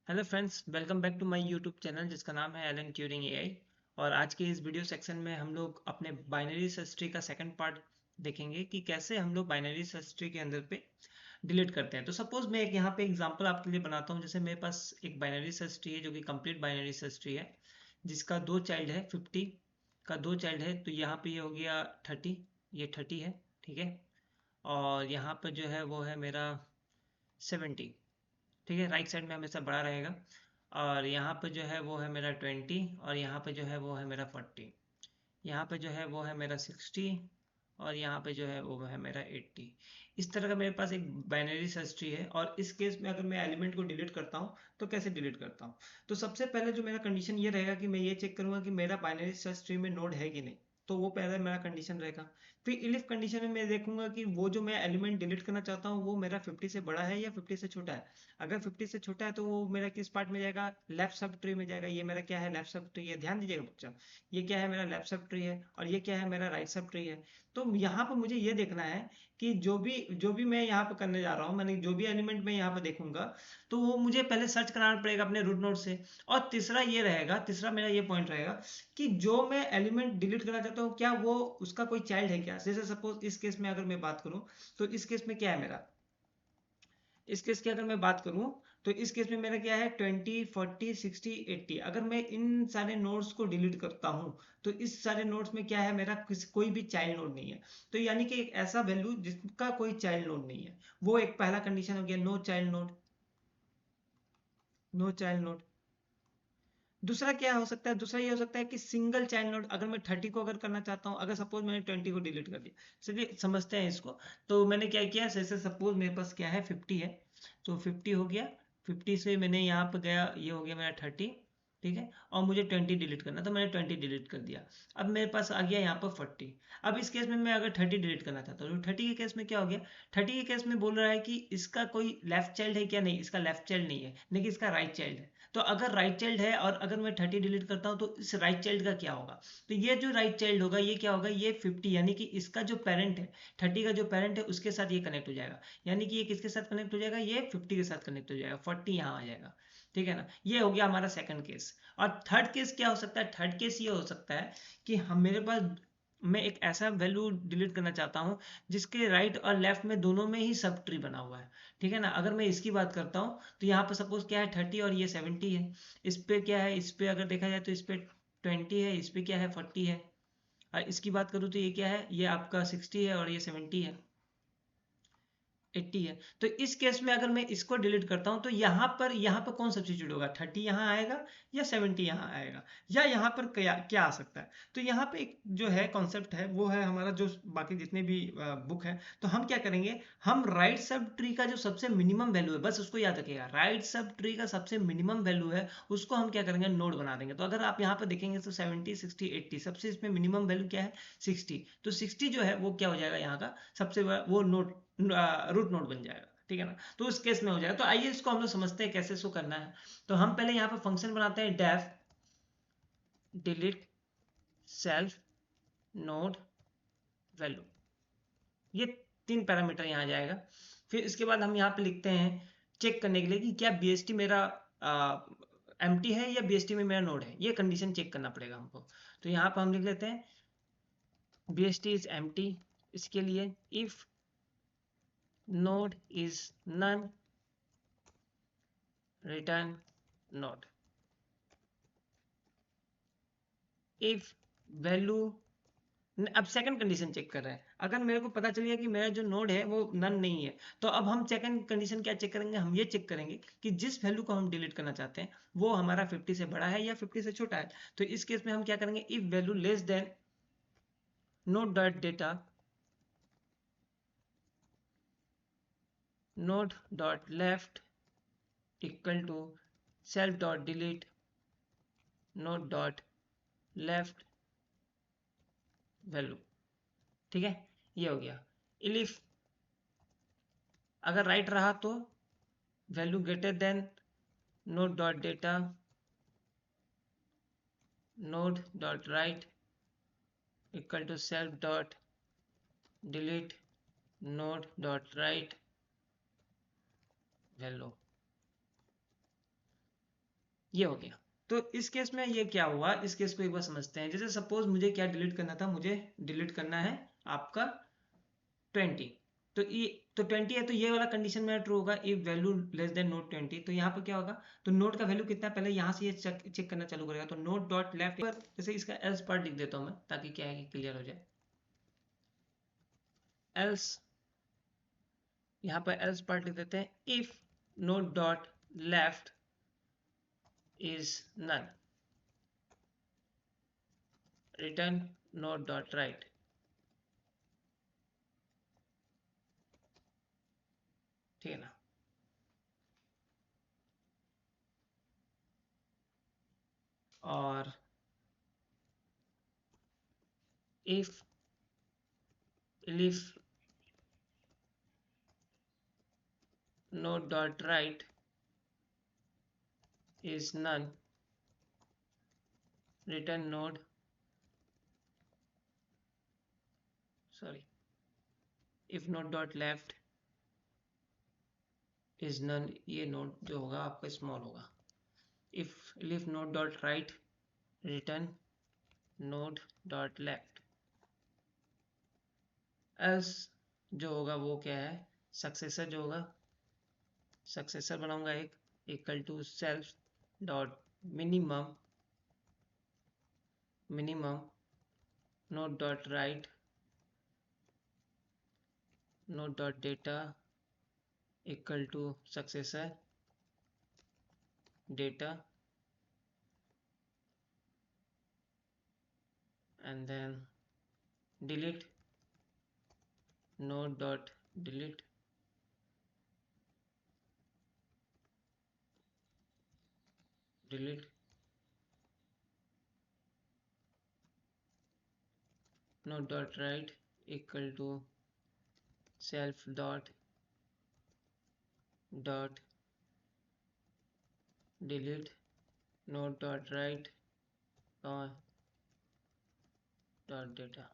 Hello friends, welcome back to my YouTube channel जिसका नाम है एलन ट्यूरिंग एआई। और आज के इस वीडियो सेक्शन में हम लोग अपने बाइनरी सर्च ट्री का सेकंड पार्ट देखेंगे कि कैसे हम लोग बाइनरी सर्च ट्री के अंदर पे डिलीट करते हैं। तो सपोज मैं एक यहाँ पे एग्जांपल आपके लिए बनाता हूँ। जैसे मेरे पास एक बाइनरी सर्च ट्री है जो कि कंप्लीट बाइनरी सर्च ट्री है, जिसका दो चाइल्ड है 50 का, दो चाइल्ड है। तो यहाँ पे ये हो गया 30, ये 30 है, ठीक है। और यहाँ पर जो है वो है मेरा 70, ठीक है। राइट साइड में हमेशा बड़ा रहेगा। और यहाँ पे जो है वो है मेरा 20, और यहाँ पे जो है वो है मेरा 40, यहाँ पे जो है वो है मेरा 60, और यहाँ पे जो है वो है मेरा 80। इस तरह का मेरे पास एक बाइनरी सर्च ट्री है। और इस केस में अगर मैं एलिमेंट को डिलीट करता हूँ तो कैसे डिलीट करता हूँ। तो सबसे पहले जो मेरा कंडीशन ये रहेगा कि मैं ये चेक करूंगा कि मेरा बाइनरी सर्च ट्री में नोड है कि नहीं। तो वो पहले मेरा कंडीशन रहेगा। फिर इलिफ कंडीशन में मैं देखूंगा कि वो जो मैं एलिमेंट डिलीट करना चाहता हूँ वो मेरा 50 से बड़ा है या 50 से छोटा है। अगर 50 से छोटा है तो वो मेरा किस पार्ट में जाएगा, लेफ्ट सब ट्री में जाएगा। ये मेरा क्या है, लेफ्ट सब ट्री है। ध्यान दीजिएगा बच्चा, ये क्या है, मेरा लेफ्ट सब ट्री है, और ये क्या है, मेरा राइट सब ट्री है। तो यहाँ पर मुझे ये देखना है कि जो भी मैं यहाँ पर करने जा रहा हूँ, मैंने जो भी एलिमेंट मैं यहाँ पर देखूंगा, तो वो मुझे पहले सर्च कराना पड़ेगा अपने रूट नोड से। और तीसरा ये रहेगा, तीसरा मेरा ये पॉइंट रहेगा कि जो मैं एलिमेंट डिलीट करना चाहता हूँ क्या वो उसका कोई चाइल्ड है क्या। जैसे सपोज इस केस में अगर मैं बात करूँ, तो इस केस में क्या है मेरा, इस केस की अगर मैं बात करूं, तो इस केस में मेरा क्या है, 20, 40, 60, 80। अगर मैं इन सारे नोड्स को डिलीट करता हूं तो इस सारे नोड्स में क्या है, मेरा कोई भी चाइल्ड नोड नहीं है। तो यानी कि एक ऐसा वैल्यू जिसका कोई चाइल्ड नोड नहीं है, वो एक पहला कंडीशन हो गया, no child node, no child node. दूसरा क्या हो सकता है, दूसरा ये हो सकता है कि सिंगल चाइल्ड नोड। अगर मैं 30 को अगर करना चाहता हूँ, अगर सपोज मैंने 20 को डिलीट कर दिया, चलिए समझते हैं इसको। तो मैंने क्या किया, जैसे सपोज मेरे पास क्या है 50 है, तो 50 हो गया। 50 से मैंने यहाँ पर गया, ये हो गया मेरा 30, ठीक है। और मुझे 20 डिलीट करना, तो मैंने 20 डिलीट कर दिया। अब मेरे पास आ गया यहाँ पर 40। अब इस केस में मैं अगर 30 डिलीट करना चाहता हूँ, तो 30 के केस में क्या हो गया, 30 के केस में बोल रहा है कि इसका कोई लेफ्ट चाइल्ड है क्या, नहीं, इसका लेफ्ट चाइल्ड नहीं है, लेकिन इसका राइट चाइल्ड है। तो अगर राइट चाइल्ड है और अगर मैं 30 डिलीट करता हूँ तो इस राइट चाइल्ड का क्या होगा। तो ये जो राइट चाइल्ड होगा ये क्या होगा, ये 50, यानी कि इसका जो पेरेंट है, 30 का जो पेरेंट है उसके साथ ये कनेक्ट हो जाएगा। यानी कि ये किसके साथ कनेक्ट हो जाएगा, ये 50 के साथ कनेक्ट हो जाएगा, 40 यहाँ आ जाएगा, ठीक है ना। ये हो गया हमारा सेकंड केस। और थर्ड केस क्या हो सकता है, थर्ड केस ये हो सकता है कि हम मेरे पास, मैं एक ऐसा वैल्यू डिलीट करना चाहता हूँ जिसके राइट और लेफ्ट में दोनों में ही सब ट्री बना हुआ है, ठीक है ना। अगर मैं इसकी बात करता हूँ तो यहाँ पर सपोज क्या है 30 और ये 70 है। इस पे क्या है, इस पे अगर देखा जाए तो इस पे 20 है, इस पे क्या है 40 है। और इसकी बात करूँ तो ये क्या है, ये आपका 60 है और ये 70 है, 80 है। तो इस केस में अगर मैं इसको डिलीट करता हूं तो यहाँ पर कौन सब्स्टिट्यूट होगा, 30 यहाँ आएगा या 70 यहाँ आएगा, या यहाँ पर क्या क्या आ सकता है। तो यहाँ पे एक जो है कॉन्सेप्ट है वो है हमारा, जो बाकी जितने भी बुक है, तो हम क्या करेंगे, हम राइट सब ट्री का जो सबसे मिनिमम वैल्यू है, बस उसको याद रखिएगा, राइट सब ट्री का सबसे मिनिमम वैल्यू है उसको हम क्या करेंगे, नोड बना देंगे। तो अगर आप यहाँ पर देखेंगे तो 70, 60, 80, सबसे इसमें मिनिमम वैल्यू क्या है, 60। तो 60 जो है वो क्या हो जाएगा, यहाँ का सबसे वो नोड, रूट नोड बन जाएगा, ठीक है ना। तो उस केस में हो जाएगा। तो आइए इसको हम लोग समझते हैं कैसे इसको करना है। तो हम पहले यहाँ पर फंक्शन बनाते हैं, def delete self node value, ये तीन पैरामीटर यहाँ जाएगा। फिर इसके बाद हम यहाँ पे लिखते हैं चेक करने के लिए कि क्या बीएसटी मेरा एम्प्टी है या बीएसटी में मेरा नोड है, ये कंडीशन चेक करना पड़ेगा हमको। तो यहाँ पर हम लिख लेते हैं बीएसटी इज एम्प्टी। इसके लिए if node is none return node. If value, अब सेकंड कंडीशन चेक कर रहे हैं, अगर मेरे को पता चल गया कि मेरा जो नोड है वो नन नहीं है, तो अब हम सेकंड कंडीशन क्या चेक करेंगे, हम ये चेक करेंगे कि जिस वैल्यू को हम डिलीट करना चाहते हैं वो हमारा 50 से बड़ा है या 50 से छोटा है। तो इस केस में हम क्या करेंगे, if value less than node dot data, node dot left equal to self dot delete node dot left value, ठीक है। ये हो गया। इफ अगर राइट रहा तो value greater than node dot data node dot write equal to self dot delete node dot write value, ये हो गया। तो इस केस में ये क्या हुआ, इस केस को एक बार समझते हैं। जैसे सपोज मुझे क्या डिलीट करना था, मुझे डिलीट करना है आपका 20। तो ये तो 20 है, तो ये वाला कंडीशन मेरा ट्रू होगा if value less then note 20। तो यहाँ पर क्या होगा, तो नोट का वैल्यू कितना है पहले यहाँ से ये चेक करना चालू करेगा। तो नोट डॉट लेफ्ट पर जैसे इसका एल्स पार्ट लिख देता हूँ मैं, ताकि क्या है कि क्लियर हो जाए। एल्स, यहाँ पर एल्स पार्ट लिख देते हैं, if node dot left is none, return node dot right. ठीक है ना। और if elif node dot right is none, return node, sorry, if node dot left is none, ये नोड जो होगा आपका स्मॉल होगा। if elif node dot right, return node dot left। else जो होगा वो क्या है, सक्सेसर जो होगा, सक्सेसर बनाऊंगा एक equal to self dot minimum, minimum node dot right, node dot data equal to successor data, and then delete node dot delete, delete node dot write equal to self dot delete node dot write dot data।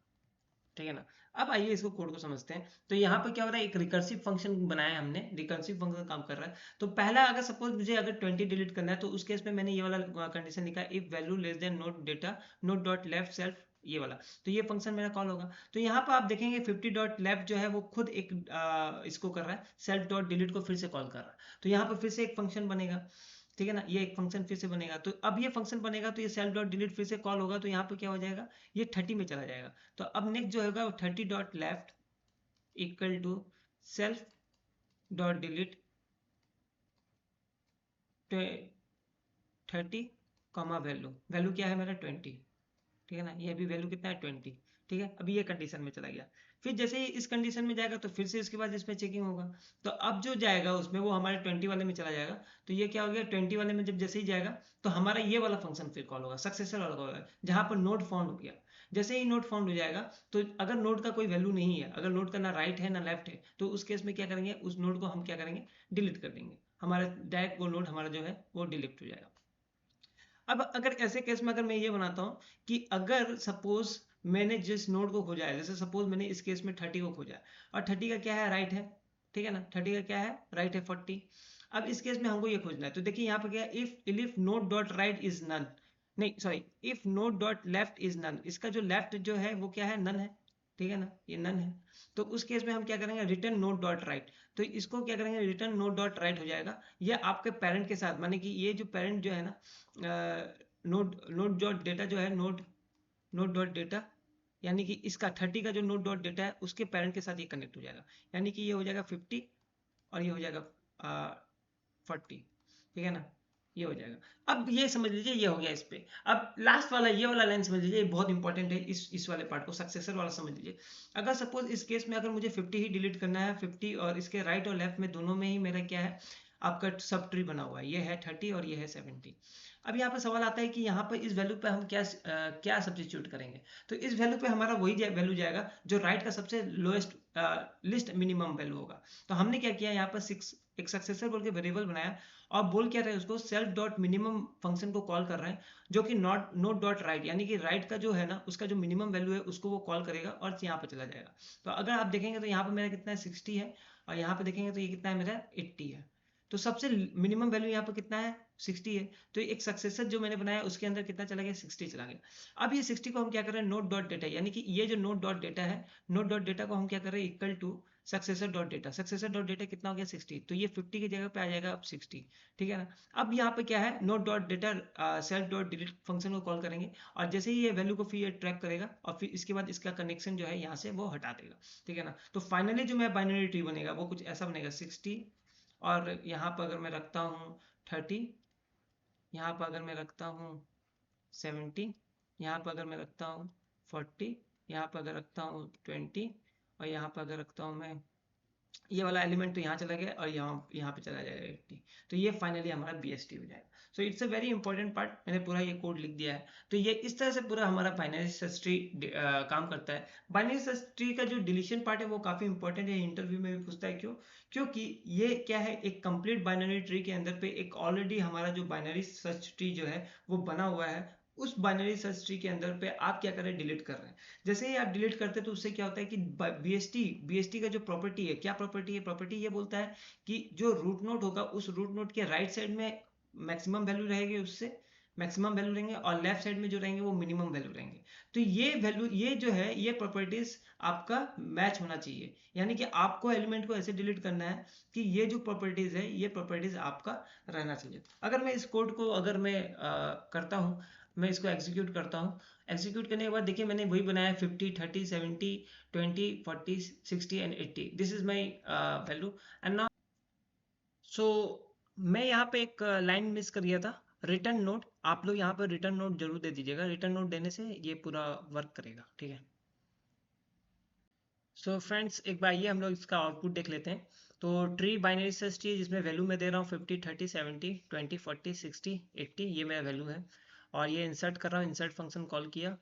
ठीक है ना। अब आइए इसको code को समझते हैं। तो यहाँ पर क्या हो रहा है, एक रिकर्सिव फंक्शन बनाया हमने, रिकर्सिव फंक्शन काम कर रहा है। तो पहला अगर सपोज मुझे अगर 20 डिलीट करना है, तो उस केस में मैंने ये वाला कंडीशन लिखा, if value less then note data note dot left self, ये वाला। तो ये फंक्शन मेरा कॉल होगा। तो यहाँ पर आप देखेंगे 50 डॉट लेफ्ट जो है वो खुद एक इसको कर रहा है, सेल्फ डॉट डिलीट को फिर से कॉल कर रहा है। तो यहाँ पर फिर से एक फंक्शन बनेगा। ठीक है ना, ये एक फंक्शन फिर से बनेगा। तो अब ये फंक्शन बनेगा तो ये सेल्फ डॉट डिलीट फिर से कॉल होगा। तो यहाँ पे क्या हो जाएगा, ये 30 में चला जाएगा। तो अब नेक्स्ट जो होगा वो 30 dot left equal to self dot delete 30 comma value, value क्या है मेरा 20। ठीक है ना, ये भी वैल्यू कितना है 20। ठीक है, अभी ये कंडीशन में चला गया। फिर जैसे ही इस कंडीशन में जाएगा तो फिर से इसके बाद इसमें चेकिंग होगा। तो अब जो जाएगा उसमें वो हमारे 20 वाले में चला जाएगा। तो ये क्या हो गया, 20 वाले में जब जैसे ही जाएगा तो हमारा ये वाला फंक्शन फिर कॉल होगा, सक्सेसर वाला कॉल होगा, जहां पर नोड फाउंड हो गया। जैसे ही नोड फाउंड हो जाएगा, तो अगर नोड का कोई वैल्यू नहीं है, अगर नोड का ना राइट है ना लेफ्ट है, तो उस केस में क्या करेंगे, उस नोड को हम क्या करेंगे, डिलीट कर देंगे। हमारा डायरेक्ट वो नोड हमारा जो है वो डिलीट हो जाएगा। अब अगर ऐसे केस में अगर मैं ये बनाता हूँ कि अगर सपोज मैंने जिस नोड को खोजा है, जैसे सपोज मैंने इस केस में 30 को खोजा है, और 30 का क्या है, राइट है। ठीक है ना, 30 का क्या है, राइट है 40। अब इस केस में हमको ये खोजना है। तो देखिए यहाँ पे क्या है, if node dot right is none, नहीं sorry, if node dot left is none, इसका जो लेफ्ट जो है वो क्या है, नन है। ठीक है ना, ये नन है। तो उस केस में हम क्या करेंगे, रिटर्न नोड डॉट राइट। तो इसको क्या करेंगे, रिटर्न नोड डॉट राइट हो जाएगा। ये आपके पेरेंट के साथ, माने कि ये जो पेरेंट जो है ना, नोड नोड डॉट डेटा जो है, नोड नोड डॉट डेटा, यानी कि इसका 30 का जो नोड डॉट डेटा है उसके पेरेंट के साथ ये कनेक्ट हो जाएगा। यानी कि ये हो जाएगा 50 और ये हो जाएगा 40। ठीक है ना, ये हो जाएगा। अब ये समझ लीजिए ये हो गया इस पे। अब लास्ट वाला ये वाला लाइन समझ लीजिए, ये बहुत इंपॉर्टेंट है, इस वाले पार्ट को, सक्सेसर वाला समझ लीजिए। अगर सपोज इस केस में अगर मुझे 50 ही डिलीट करना है, 50 और इसके राइट और लेफ्ट में दोनों में ही मेरा क्या है, आपका सब ट्री बना हुआ है, ये है 30 और ये है 70। अब यहाँ पर सवाल आता है कि यहाँ पर इस वैल्यू पे हम क्या सब्स्टिट्यूट करेंगे। तो इस वैल्यू पे हमारा वही वैल्यू जाएगा जो राइट का सबसे लोएस्ट लिस्ट मिनिमम वैल्यू होगा। तो हमने क्या किया, यहाँ पर 6 एक सक्सेसर बोल के वेरिएबल बनाया, और बोल क्या रहे हैं उसको, सेल्फ डॉट मिनिमम फंक्शन को कॉल कर रहे हैं, जो कि नोट डॉट राइट, यानी कि राइट का जो है ना उसका जो मिनिमम वैल्यू है उसको वो कॉल करेगा और यहाँ पे चला जाएगा। तो अगर आप देखेंगे तो यहाँ पे मेरा कितना है, 60 है, और यहाँ पे देखेंगे तो ये कितना है, मेरा 80 है। तो सबसे मिनिमम वैल्यू यहाँ पर कितना है 60 है। तो एक सक्सेसर जो मैंने बनाया उसके अंदर कितना चला गया 60 चला गया। अब ये 60 को हम क्या कर रहे हैं नोट डॉट डेटा, यानी कि ये जो नोट डॉट डेटा है, नोट डॉट डेटा को हम क्या कर रहे हैं equal to successor dot data. Successor dot data कितना हो गया 60, तो ये 50 की जगह पे आ जाएगा अब 60, ठीक है ना। अब यहाँ पे क्या है node dot data self dot delete function को कॉल करेंगे और जैसे ही ये वैल्यू को फिर ये ट्रैक करेगा और फिर इसके बाद इसका कनेक्शन जो है यहाँ से वो हटा देगा, ठीक है ना। तो फाइनली जो मेरा बाइनरी ट्री बनेगा वो कुछ ऐसा बनेगा 60 और यहाँ पर अगर मैं रखता हूँ 30, यहाँ पर अगर मैं रखता हूँ 70, यहाँ पर अगर मैं रखता हूँ 40, यहाँ पर अगर रखता हूँ 20 और यहाँ पर अगर रखता हूँ मैं ये वाला एलिमेंट, तो यहाँ चला गया और यहाँ यहाँ पे चला जाएगा 80। तो ये फाइनली हमारा BST हो जाएगा। So it's a very important part, मैंने पूरा ये कोड लिख दिया है। तो ये इस तरह से पूरा हमारा बाइनरी सर्च ट्री काम करता है। बाइनरी सर्च ट्री का जो डिलीशन पार्ट है वो काफ़ी इंपॉर्टेंट है, इंटरव्यू में भी पूछता है। क्यों? क्योंकि ये क्या है एक कंप्लीट बाइनरी ट्री के अंदर पे एक ऑलरेडी हमारा जो बाइनरी सर्च ट्री जो है वो बना हुआ है, उस बाइनरी सर्च ट्री के अंदर पे आप क्या कर रहे हैं डिलीट कर रहे हैं। जैसे ही आप डिलीट करते हैं तो उससे क्या होता है कि बीएसटी का जो प्रॉपर्टी है, क्या प्रॉपर्टी है, प्रॉपर्टी ये बोलता है कि जो रूट नोड होगा उस रूट नोड के राइट साइड में मैक्सिमम वैल्यू रहेगी, उससे मैक्सिमम वैल्यू रहेंगे और लेफ्ट साइड में जो रहेंगे वो मिनिमम वैल्यू रहेंगे। तो ये वैल्यू ये जो है ये प्रॉपर्टीज आपका मैच होना चाहिए, यानी कि आपको एलिमेंट को ऐसे डिलीट करना है कि ये जो प्रॉपर्टीज है ये प्रॉपर्टीज आपका रहना चाहिए। अगर मैं इस कोड को अगर मैं करता हूँ, मैं इसको एग्जीक्यूट करता हूँ, एग्जीक्यूट करने के बाद देखिए मैंने वही बनाया 50 30 70 20 40 60 and 80, this is my value and now. So मैं यहाँ पे एक लाइन मिस कर गया था, रिटर्न नोट। आप लोग यहाँ पर रिटर्न नोट जरूर दे दीजिएगा, रिटर्न नोट देने से ये पूरा वर्क करेगा, ठीक है। सो फ्रेंड्स एक बार ये हम लोग इसका आउटपुट देख लेते हैं। तो ट्री बाइनरी सर्च ट्री जिसमें वैल्यू मैं दे रहा हूँ 50 30 70 20 40 60 80, ये मेरा वैल्यू है और ये इंसर्ट कर रहा हूँ, इंसर्ट फंक्शन कॉल किया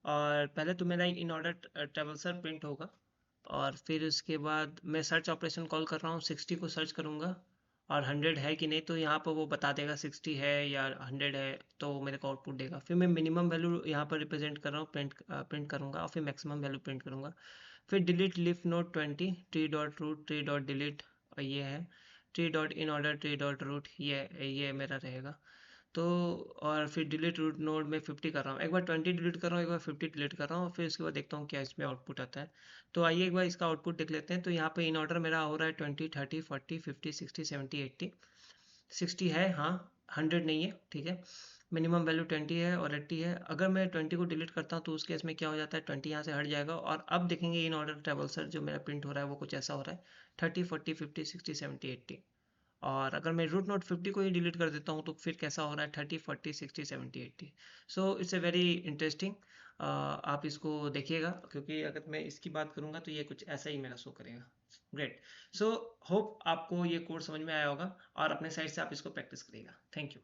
और पहले तो मेरा इन ऑर्डर ट्रेवल्सर प्रिंट होगा और फिर उसके बाद मैं सर्च ऑपरेशन कॉल कर रहा हूँ, 60 को सर्च करूँगा और 100 है कि नहीं, तो यहाँ पर वो बता देगा 60 है या 100 है, तो वो मेरे को आउटपुट देगा। फिर मैं मिनिमम वैल्यू यहाँ पर रिप्रेजेंट कर रहा हूँ, प्रिंट करूँगा और फिर मैक्सिमम वैल्यू प्रिंट करूँगा। फिर delete leaf node 20 tree dot root tree dot delete, और ये है tree dot in order tree dot root, ये मेरा रहेगा। तो और फिर डिलीट रूट नोड में 50 कर रहा हूँ, एक बार 20 डिलीट कर रहा हूँ, एक बार 50 डिलीट कर रहा हूँ, फिर उसके बाद देखता हूँ क्या इसमें आउटपुट आता है। तो आइए एक बार इसका आउटपुट देख लेते हैं। तो यहाँ पे इन ऑर्डर मेरा हो रहा है 20 30 40 50 60 70 80, 60 है हाँ, 100 नहीं है, ठीक है। मिनिमम वैल्यू 20 है और 80 है। अगर मैं 20 को डिलीट करता हूँ तो उस केस में क्या हो जाता है 20 यहाँ से हट जाएगा और अब देखेंगे इन ऑर्डर ट्रेवल्सर जो मेरा प्रिंट हो रहा है वो कुछ ऐसा हो रहा है 30 40 50 60 70 80। और अगर मैं रूट नोट 50 को ही डिलीट कर देता हूँ तो फिर कैसा हो रहा है 30 40 60 70 80। So it's a very interesting, आप इसको देखिएगा क्योंकि अगर मैं इसकी बात करूँगा तो ये कुछ ऐसा ही मेरा शो करेगा। ग्रेट। सो होप आपको ये कोड समझ में आया होगा और अपने साइड से आप इसको प्रैक्टिस करिएगा। Thank you.